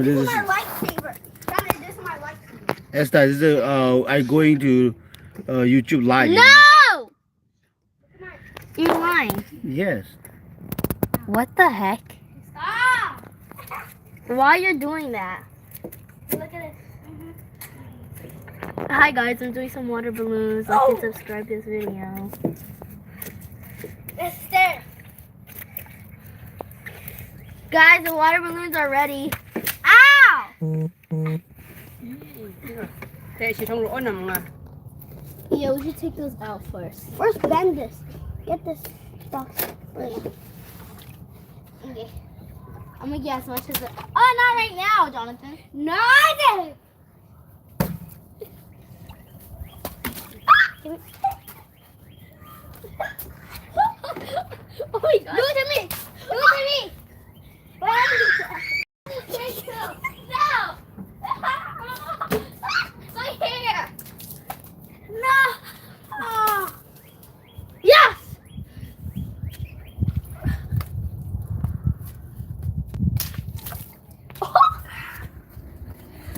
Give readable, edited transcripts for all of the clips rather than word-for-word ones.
This is my lightsaber. Daddy, this is my lightsaber. Esther. This is I going to YouTube live. No! You're lying. Yes. What the heck? Stop! Why you're doing that? Look at it. Hi guys, I'm doing some water balloons. Like and subscribe to this video. It's there. Guys, the water balloons are ready. Ow! Thế chị không lỗ nằm mà. Yeah, we should take those out first. First, bend this. Get this box. Okay. I'm gonna get as much as it. Oh, not right now, Jonathan. No, I didn't. Oh my god. Do it to me. Do it to me. No. My hair. No. Oh. Yes.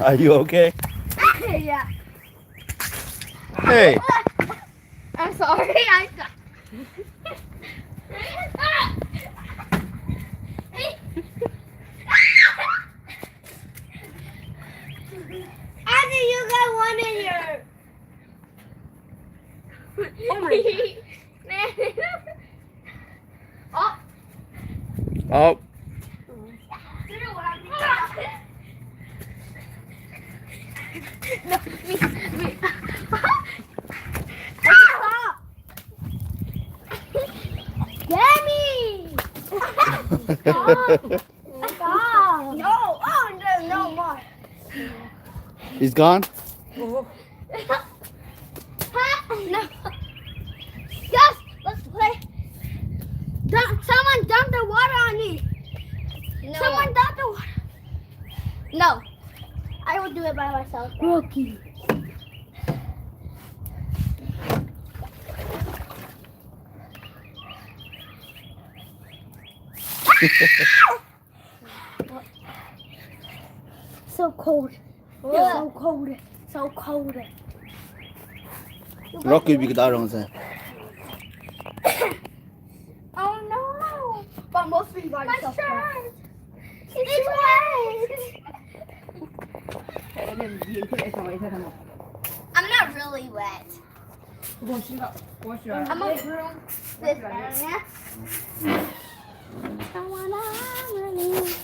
Are you okay? Yeah. Hey. I'm sorry. I got. I think you got one in your. Oh my Oh. Oh. No, me. Stop. Get me. Stop. Stop. No. Oh, no more. It's gone. No. Yes, let's play. Someone dumped the water on me. No. Someone dumped the water. No. I will do it by myself. Rookie. So cold. Yeah. So cold. So cold. Rocky bị cái đau rồng sao? Oh no. But mostly by yourself. My shirt. It's wet. Thế nên gì thế lại xong rồi thế thằng. I'm not really wet. Wash it up. Wash it up. I'm gonna groom this area. I wanna really.